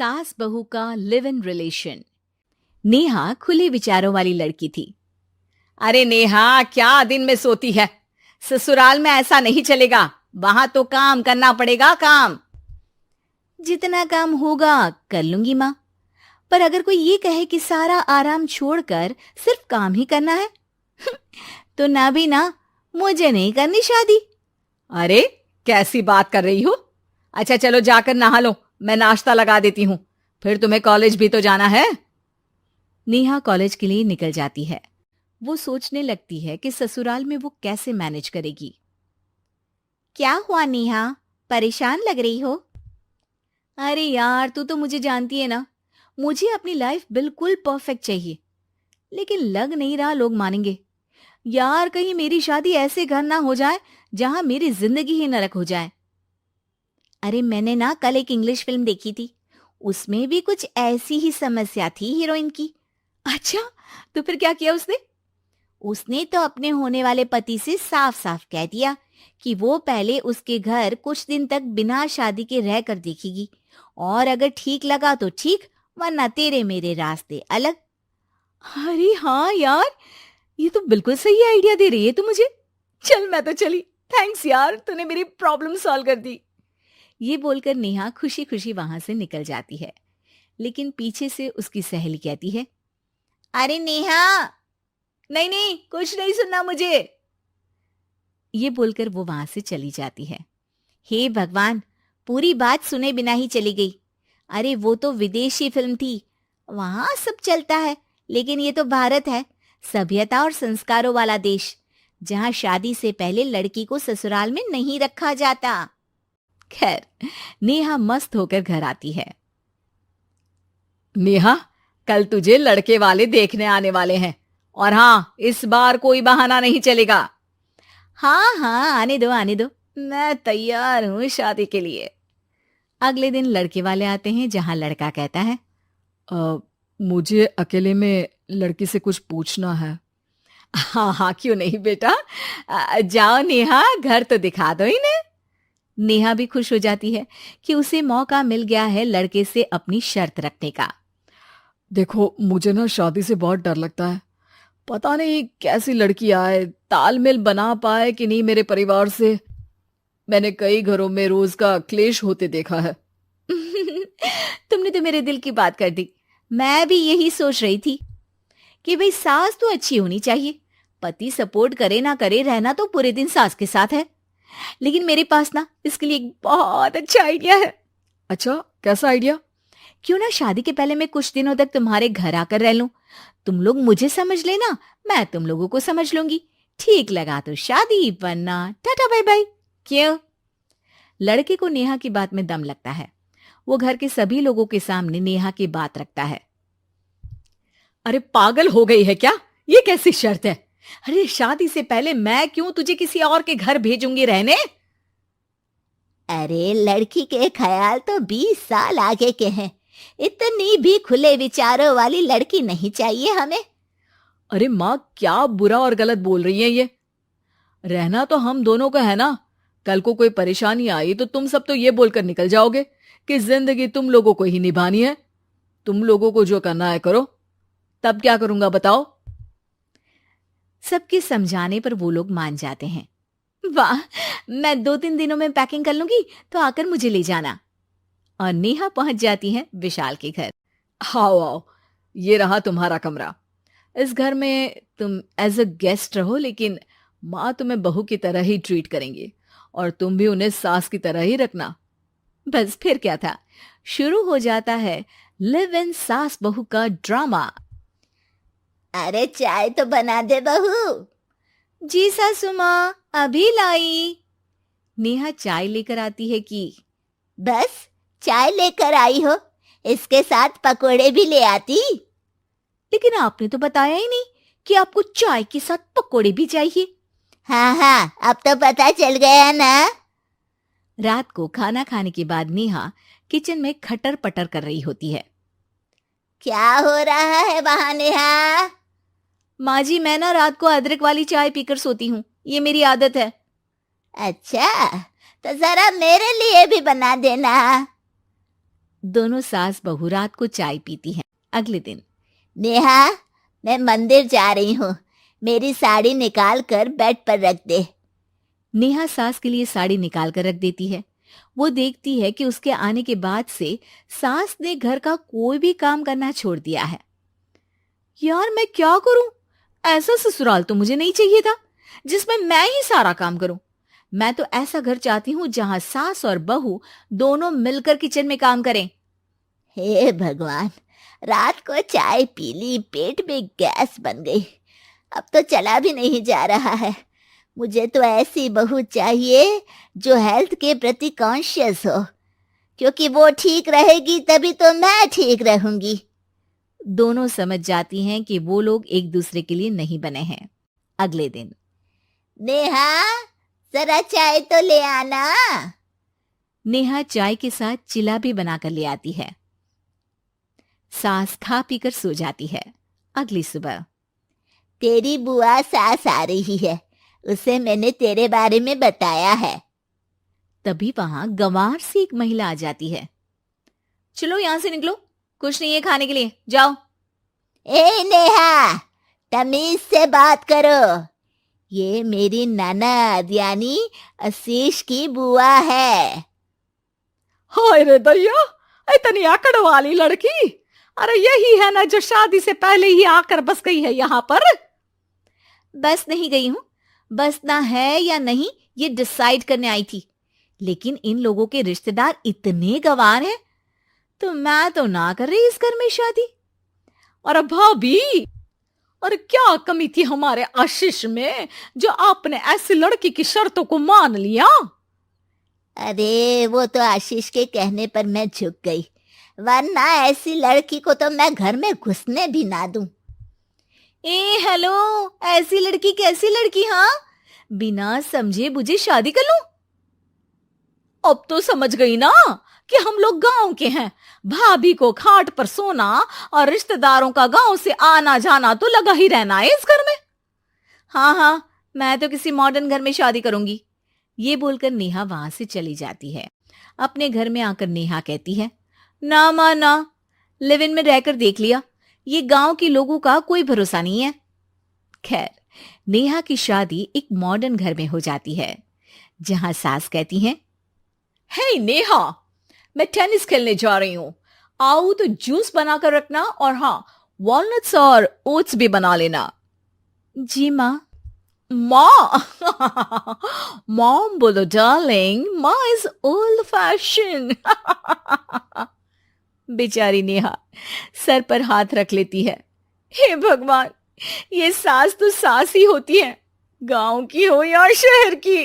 सास बहू का लिव इन रिलेशन। नेहा खुले विचारों वाली लड़की थी। अरे नेहा, क्या दिन में सोती है? ससुराल में ऐसा नहीं चलेगा, वहां तो काम करना पड़ेगा। काम जितना काम होगा कर लूंगी माँ, पर अगर कोई ये कहे कि सारा आराम छोड़कर सिर्फ काम ही करना है तो ना भी ना, मुझे नहीं करनी शादी। अरे कैसी बात कर रही हो? अच्छा चलो जाकर नहा लो, मैं नाश्ता लगा देती हूँ, फिर तुम्हें कॉलेज भी तो जाना है। नेहा कॉलेज के लिए निकल जाती है। वो सोचने लगती है कि ससुराल में वो कैसे मैनेज करेगी। क्या हुआ नेहा, परेशान लग रही हो? अरे यार, तू तो मुझे जानती है ना, मुझे अपनी लाइफ बिल्कुल परफेक्ट चाहिए, लेकिन लग नहीं रहा लोग मानेंगे। यार, कहीं मेरी शादी ऐसे घर ना हो जाए जहां मेरी जिंदगी ही नरक हो जाए। अरे मैंने ना कल एक इंग्लिश फिल्म देखी थी, उसमें भी कुछ ऐसी ही समस्या थी हीरोइन की। अच्छा, तो फिर क्या किया उसने? उसने तो अपने होने वाले पति से साफ साफ कह दिया कि वो पहले उसके घर कुछ दिन तक बिना शादी के रह कर देखेगी, और अगर ठीक लगा तो ठीक, वरना तेरे मेरे रास्ते अलग। अरे हाँ यार, ये तो बिल्कुल सही आइडिया दे रही है तू मुझे। चल मैं तो चली, थैंक्स यार, तूने मेरी प्रॉब्लम सॉल्व कर दी। ये बोलकर नेहा खुशी खुशी वहां से निकल जाती है, लेकिन पीछे से उसकी सहेली कहती है, अरे नेहा, नहीं नहीं, कुछ नहीं सुनना मुझे। ये बोलकर वो वहां से चली जाती है। हे भगवान, पूरी बात सुने बिना ही चली गई। अरे वो तो विदेशी फिल्म थी, वहां सब चलता है, लेकिन ये तो भारत है, सभ्यता और संस्कारों वाला देश, जहां शादी से पहले लड़की को ससुराल में नहीं रखा जाता। खैर, नेहा मस्त होकर घर आती है। नेहा, कल तुझे लड़के वाले देखने आने वाले हैं, और हाँ, इस बार कोई बहाना नहीं चलेगा। हाँ हाँ, आने दो आने दो, मैं तैयार हूं शादी के लिए। अगले दिन लड़के वाले आते हैं, जहां लड़का कहता है, मुझे अकेले में लड़की से कुछ पूछना है। हाँ हाँ, क्यों नहीं बेटा, जाओ नेहा, घर तो दिखा दो इन्हें। नेहा भी खुश हो जाती है कि उसे मौका मिल गया है लड़के से अपनी शर्त रखने का। देखो, मुझे ना शादी से बहुत डर लगता है, पता नहीं कैसी लड़की आए, तालमेल बना पाए कि नहीं मेरे परिवार से। मैंने कई घरों में रोज का क्लेश होते देखा है। तुमने तो मेरे दिल की बात कर दी। मैं भी यही सोच रही थी कि भाई सास तो अच्छी होनी चाहिए, पति सपोर्ट करे ना करे, रहना तो पूरे दिन सास के साथ है। लेकिन मेरे पास ना इसके लिए एक बहुत अच्छा आइडिया है। अच्छा, कैसा आइडिया? क्यों ना शादी के पहले मैं कुछ दिनों तक तुम्हारे घर आकर रह लूं, तुम लोग मुझे समझ लेना, मैं तुम लोगों को समझ लूंगी। ठीक लगा तो शादी, वरना टाटा बाय बाय। क्यों? लड़के को नेहा की बात में दम लगता है। वो घर के सभी लोगों के सामने नेहा की बात रखता है। अरे पागल हो गई है क्या? ये कैसी शर्त है? अरे शादी से पहले मैं क्यों तुझे किसी और के घर भेजूंगी रहने? अरे लड़की के ख्याल तो 20 साल आगे के हैं, इतनी भी खुले विचारों वाली लड़की नहीं चाहिए हमें। अरे माँ, क्या बुरा और गलत बोल रही है ये? रहना तो हम दोनों का है ना। कल को कोई परेशानी आई तो तुम सब तो ये बोलकर निकल जाओगे कि जिंदगी तुम लोगों को ही निभानी है, तुम लोगों को जो करना है करो। तब क्या करूंगा बताओ? सबके समझाने पर वो लोग मान जाते हैं। वाह, मैं 2-3 दिनों में पैकिंग कर लूंगी, तो आकर मुझे ले जाना। और नेहा पहुंच जाती है विशाल के घर। आओ आओ, ये रहा तुम्हारा कमरा। इस घर में तुम एज अ गेस्ट रहो, लेकिन माँ तुम्हें बहू की तरह ही ट्रीट करेंगी, और तुम भी उन्हें सास की तरह ही रखना। बस फिर क्या था, शुरू हो जाता है लिव इन सास बहू का ड्रामा। अरे चाय तो बना दे बहू। जी सासू माँ, अभी लाई। नेहा चाय लेकर आती है कि बस चाय लेकर आई हो, इसके साथ पकोड़े भी ले आती। लेकिन आपने तो बताया ही नहीं कि आपको चाय के साथ पकोड़े भी चाहिए। हाँ हाँ, अब तो पता चल गया ना। रात को खाना खाने के बाद नेहा किचन में खटर पटर कर रही होती है। क्या हो रहा है वहां नेहा? माँ जी, मैं ना रात को अदरक वाली चाय पीकर सोती हूँ, ये मेरी आदत है। अच्छा, तो जरा मेरे लिए भी बना देना। दोनों सास बहू रात को चाय पीती हैं। अगले दिन, नेहा, मैं मंदिर जा रही हूँ, मेरी साड़ी निकाल कर बेड पर रख दे। नेहा सास के लिए साड़ी निकाल कर रख देती है। वो देखती है कि उसके आने के बाद से सास ने घर का कोई भी काम करना छोड़ दिया है। यार मैं क्या करूं? ऐसा ससुराल तो मुझे नहीं चाहिए था जिसमें मैं ही सारा काम करूं। मैं तो ऐसा घर चाहती हूं जहां सास और बहू दोनों मिलकर किचन में काम करें। हे भगवान, रात को चाय पी ली, पेट में गैस बन गई, अब तो चला भी नहीं जा रहा है। मुझे तो ऐसी बहू चाहिए जो हेल्थ के प्रति कॉन्शियस हो, क्योंकि वो ठीक रहेगी तभी तो मैं ठीक रहूंगी। दोनों समझ जाती हैं कि वो लोग एक दूसरे के लिए नहीं बने हैं। अगले दिन, नेहा, जरा चाय तो ले आना। नेहा चाय के साथ चिला भी बनाकर ले आती है। सास खा पीकर सो जाती है। अगली सुबह, तेरी बुआ सास आ रही है, उसे मैंने तेरे बारे में बताया है। तभी वहां गंवार से एक महिला आ जाती है। चलो यहां से निकलो, कुछ नहीं है खाने के लिए, जाओ। ए नेहा, तमीज से बात करो, ये मेरी ननद यानी आशीष की बुआ है। हाय रे दैया, इतनी आकड़ वाली लड़की! अरे यही है ना जो शादी से पहले ही आकर बस गई है यहाँ पर। बस नहीं गई हूं, बसना है या नहीं ये डिसाइड करने आई थी, लेकिन इन लोगों के रिश्तेदार इतने गंवार हैं तो मैं तो ना कर रही इस घर में शादी। और भाभी, और क्या कमी थी हमारे आशीष में जो आपने ऐसी लड़की की शर्तों को मान लिया? अरे वो तो आशीष के कहने पर मैं झुक गई, वरना ऐसी लड़की को तो मैं घर में घुसने भी ना दूं। ए हेलो, ऐसी लड़की कैसी लड़की? हाँ, बिना समझे बुझे शादी कर लूं? अब तो समझ गई ना कि हम लोग गांव के हैं। भाभी को खाट पर सोना और रिश्तेदारों का गांव से आना जाना तो लगा ही रहना है इस घर में। हाँ हाँ, मैं तो किसी मॉडर्न घर में शादी करूंगी। ये बोलकर नेहा वहां से चली जाती है। अपने घर में आकर नेहा कहती है, ना मां ना, लिव इन में रहकर देख लिया, ये गांव के लोगों का कोई भरोसा नहीं है। खैर, नेहा की शादी एक मॉडर्न घर में हो जाती है जहां सास कहती हैं, हे नेहा, मैं टेनिस खेलने जा रही हूं, आओ तो जूस बनाकर रखना, और हाँ, वॉलनट्स और ओट्स भी बना लेना। जी माँ। माँ मॉम बोलो डार्लिंग, माँ इज ओल्ड फैशन। बेचारी नेहा सर पर हाथ रख लेती है। हे भगवान, ये सास तो सास ही होती है, गांव की हो या शहर की।